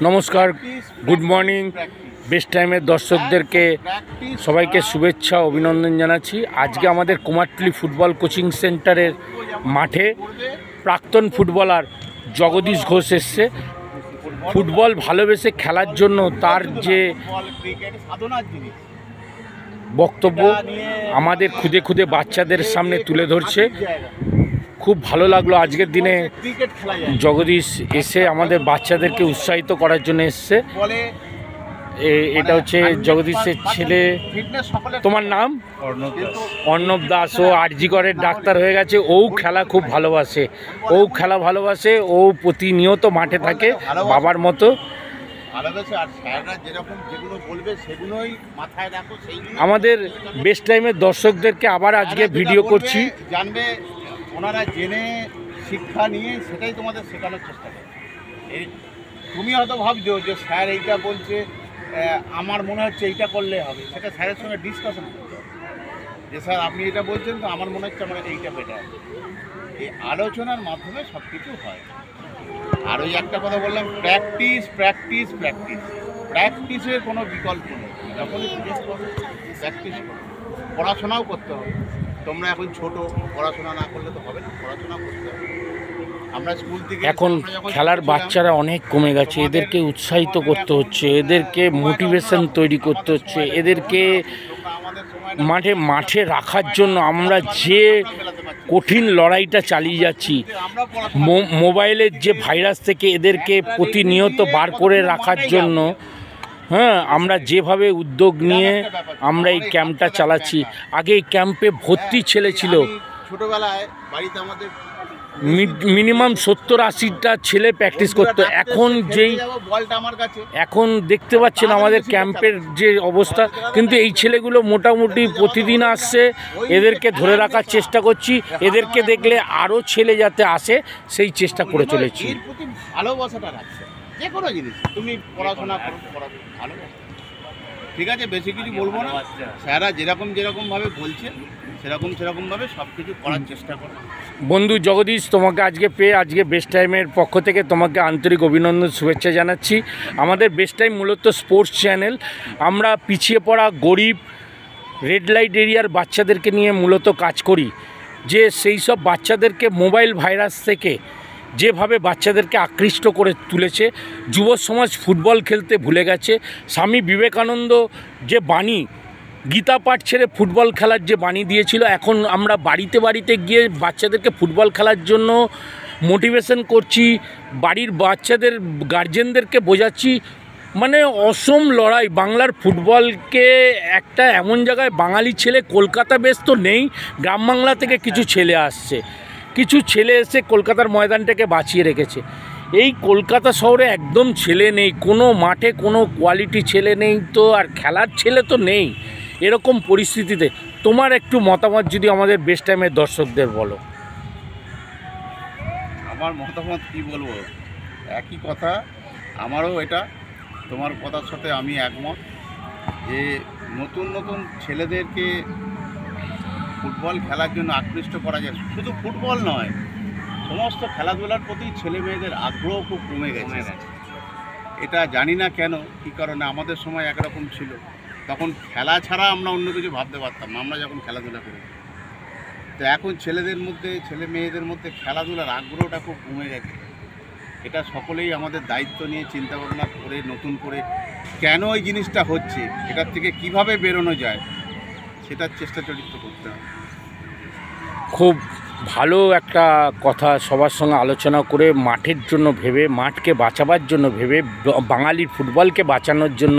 নমস্কার, good morning. Best টাইমের দর্শকদেরকে সবাইকে শুভেচ্ছা অভিনন্দন জানাচ্ছি। আজকে আমাদের কুমারটুলি ফুটবল কোচিং সেন্টারের মাঠে প্রাক্তন ফুটবলার জগদীশ ঘোষ এসছে। ফুটবল ভালোবেসে খেলার জন্য তার যে বক্তব্য আমাদের খুদে খুদে বাচ্চাদের সামনে তুলে ধরছে। খুব ভালো লাগলো। আজকের দিনে জগদীশ এসে আমাদের বাচ্চাদেরকে উৎসাহিত করার জন্য এসছে। এটা হচ্ছে জগদীশের ছেলে। তোমার নাম? অর্ণব দাস। ও আরজি করের ডাক্তার হয়ে গেছে। ও খেলা খুব ভালোবাসে। ও প্রতিনিয়ত মাঠে থাকে বাবার মতো। আমাদের বেস্ট টাইমের দর্শকদেরকে আবার আজকে ভিডিও করছি, জানবে ওনারা জেনে শিক্ষা নিয়ে সেটাই তোমাদের শেখানোর চেষ্টা করে। তুমি হয়তো ভাবছো যে স্যার এইটা বলছে, আমার মনে হচ্ছে এইটা করলে হবে, সেটা স্যারের সঙ্গে ডিসকাশন করতে হবে যে স্যার আপনি এটা বলছেন তো আমার মনে হচ্ছে আমার এইটা বেটার। এই আলোচনার মাধ্যমে সব কিছু হয়। আর ওই একটা কথা বললাম, প্র্যাকটিস প্র্যাকটিস প্র্যাকটিস। প্র্যাকটিসের কোনো বিকল্প নেই। যখনই সুযোগ পাবে প্র্যাকটিস করো। পড়াশোনাও করতে হবে। তোমরা এখন ছোট, পড়াশোনা না করলে তো হবে না, পড়াশোনা করতে হবে। আমরা স্কুল থেকে এখন খেলার বাচ্চারা অনেক কমে গেছে। এদেরকে উৎসাহিত করতে হচ্ছে, এদেরকে মোটিভেশন তৈরি করতে হচ্ছে, এদেরকে মাঠে রাখার জন্য আমরা যে কঠিন লড়াইটা চালিয়ে যাচ্ছি, মোবাইলের যে ভাইরাস থেকে এদেরকে প্রতিনিয়ত বার করে রাখার জন্য আমরা যেভাবে উদ্যোগ নিয়ে আমরা এই ক্যাম্পটা চালাচ্ছি। আগে এই ক্যাম্পে ভর্তি ছেলে ছিল, ছোটবেলায় বাড়িতে আমাদের মিনিমাম 70-80টা ছেলে প্র্যাকটিস করতো। এখন দেখতে পাচ্ছেন আমাদের ক্যাম্পের যে অবস্থা। কিন্তু এই ছেলেগুলো মোটামুটি প্রতিদিন আসছে। এদেরকে ধরে রাখার চেষ্টা করছি। এদেরকে দেখলে আরও ছেলে যাতে আসে সেই চেষ্টা করে চলেছি। ভালোবাসাটা রাখছে যে কোনো জিনিস। তুমি পড়াশোনা করো, ভালো, ঠিক আছে, বেশি কিছু বলবো না। স্যাররা যেরকমভাবে বলছে সেরকমভাবে সব কিছু করার চেষ্টা করো। বন্ধু জগদীশ, তোমাকে আজকে পেয়ে আজকে বেস্ট টাইমের পক্ষ থেকে তোমাকে আন্তরিক অভিনন্দন, শুভেচ্ছা জানাচ্ছি। আমাদের বেস্ট টাইম মূলত স্পোর্টস চ্যানেল। আমরা পিছিয়ে পড়া গরিব রেড লাইট এরিয়ার বাচ্চাদেরকে নিয়ে মূলত কাজ করি। যে সেই সব বাচ্চাদেরকে মোবাইল ভাইরাস থেকে যেভাবে বাচ্চাদেরকে আকৃষ্ট করে তুলেছে, যুব সমাজ ফুটবল খেলতে ভুলে গেছে। স্বামী বিবেকানন্দ যে বাণী, গীতা পাঠ ছেড়ে ফুটবল খেলার যে বাণী দিয়েছিল, এখন আমরা বাড়িতে বাড়িতে গিয়ে বাচ্চাদেরকে ফুটবল খেলার জন্য মোটিভেশন করছি। বাড়ির বাচ্চাদের গার্জেনদেরকে বোঝাচ্ছি। মানে অসম লড়াই বাংলার ফুটবলকে। একটা এমন জায়গায় বাঙালি ছেলে, কলকাতা বেশ তো নেই, গ্রাম বাংলা থেকে কিছু ছেলে আসছে, কিছু ছেলে এসে কলকাতার ময়দানটাকে বাঁচিয়ে রেখেছে। এই কলকাতা শহরে একদম ছেলে নেই, কোনো মাঠে কোনো কোয়ালিটি ছেলে নেই, তো আর খেলার ছেলে তো নেই। এরকম পরিস্থিতিতে তোমার একটু মতামত যদি আমাদের বেস্ট টাইমের দর্শকদের বলো। আমার মতামত কি বলবো, একই কথা। আমারও এটা তোমার কথার সাথে আমি একমত যে নতুন নতুন ছেলেদেরকে ফুটবল খেলার জন্য আকৃষ্ট করা যায়। শুধু ফুটবল নয়, সমস্ত খেলাধুলার প্রতি ছেলে মেয়েদের আগ্রহ খুব কমে গেছে। এটা জানি না কেন, কী কারণে। আমাদের সময় একরকম ছিল, তখন খেলা ছাড়া আমরা অন্য কিছু ভাবতে পারতাম না, আমরা যখন খেলাধুলা করি। তো এখন ছেলে মেয়েদের মধ্যে খেলাধুলার আগ্রহটা খুব কমে গেছে। এটা সকলেই আমাদের দায়িত্ব নিয়ে চিন্তা ভাবনা করে নতুন করে কেন এই জিনিসটা হচ্ছে, এটার থেকে কিভাবে বেরোনো যায় সেটার চেষ্টা চরিত্র করতে হবে। খুব ভালো একটা কথা সবার সঙ্গে আলোচনা করে মাঠের জন্য ভেবে, মাঠকে বাঁচাবার জন্য ভেবে, বাঙালির ফুটবলকে বাঁচানোর জন্য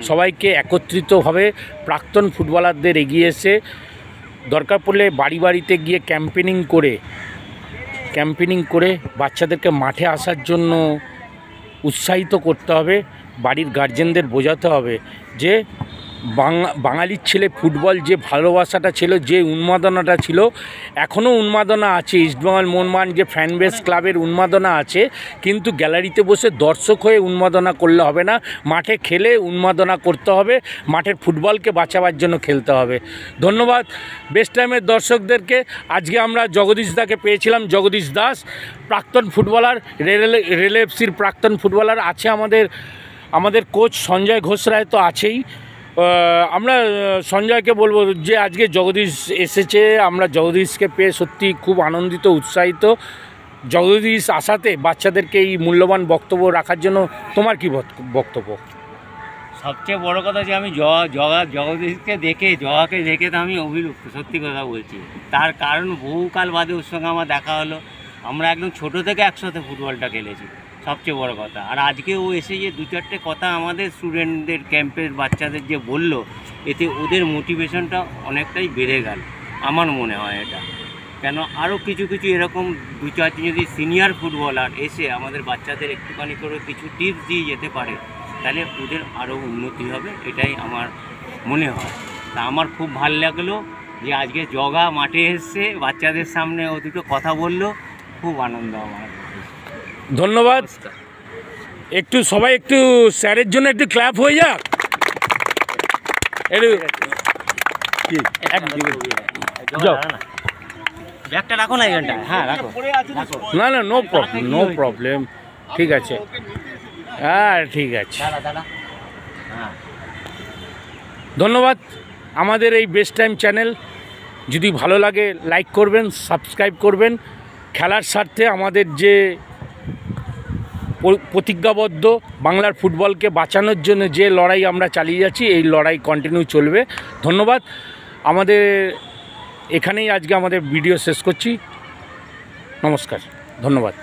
সবাইকে একত্রিতভাবে প্রাক্তন ফুটবলারদের এগিয়ে এসে দরকার পড়লে বাড়ি বাড়িতে গিয়ে ক্যাম্পেনিং করে বাচ্চাদেরকে মাঠে আসার জন্য উৎসাহিত করতে হবে। বাড়ির গার্জেনদের বোঝাতে হবে যে বাঙালির ছেলে ফুটবল যে ভালোবাসাটা ছিল, যে উন্মাদনাটা ছিল, এখনও উন্মাদনা আছে। ইস্টবেঙ্গল মোহনবাগান যে ফ্যান বেস ক্লাবের উন্মাদনা আছে, কিন্তু গ্যালারিতে বসে দর্শক হয়ে উন্মাদনা করলে হবে না, মাঠে খেলে উন্মাদনা করতে হবে, মাঠের ফুটবলকে বাঁচাবার জন্য খেলতে হবে। ধন্যবাদ বেস্ট টাইমের দর্শকদেরকে। আজকে আমরা জগদীশ দাকে পেয়েছিলাম, জগদীশ দাস প্রাক্তন ফুটবলার, রেল এফসির প্রাক্তন ফুটবলার আছে। আমাদের কোচ সঞ্জয় ঘোষ রায় তো আছেই। আমরা সঞ্জয়কে বলবো যে আজকে জগদীশ এসেছে, আমরা জগদীশকে পেয়ে সত্যি খুব আনন্দিত, উৎসাহিত। জগদীশ আসাতে বাচ্চাদেরকে এই মূল্যবান বক্তব্য রাখার জন্য তোমার কি বক্তব্য? সবচেয়ে বড় কথা যে আমি জগদীশকে জগাকে দেখে তো আমি অভিভূত, সত্যি কথা বলছি। তার কারণ বহুকাল বাদে ওর সঙ্গে আমার দেখা হলো। আমরা একদম ছোট থেকে একসাথে ফুটবলটা খেলেছি, সবচেয়ে বড় কথা। আর আজকে ও এসে যে দু চারটে কথা আমাদের স্টুডেন্টদের ক্যাম্পের বাচ্চাদের যে বলল, এতে ওদের মোটিভেশনটা অনেকটাই বেড়ে গেল আমার মনে হয় এটা। কেন আরও কিছু এরকম দু চারটি যদি সিনিয়র ফুটবলার এসে আমাদের বাচ্চাদের একটুখানি করে কিছু টিপস দিয়ে যেতে পারে, তাহলে ওদের আরও উন্নতি হবে, এটাই আমার মনে হয়। তা আমার খুব ভালো লাগলো যে আজকে জগা মাঠে এসছে, বাচ্চাদের সামনে ও দুটো কথা বললো, খুব আনন্দ আমার। ধন্যবাদ। একটু সবাই একটু স্যারের জন্য একটু ক্ল্যাপ হয়ে যাক। ব্যাগটা রাখো না এখানটা। হ্যাঁ রাখো। না নো প্রবলেম, ঠিক আছে। হ্যাঁ ঠিক আছে, ধন্যবাদ। আমাদের এই বেস্ট টাইম চ্যানেল যদি ভালো লাগে লাইক করবেন, সাবস্ক্রাইব করবেন। খেলার স্বার্থে আমাদের যে প্রতিজ্ঞাবদ্ধ, বাংলার ফুটবলকে বাঁচানোর জন্য যে লড়াই আমরা চালিয়ে যাচ্ছি, এই লড়াই কন্টিনিউ চলবে। ধন্যবাদ। আমাদের এখানেই আজকে আমাদের ভিডিও শেষ করছি। নমস্কার, ধন্যবাদ।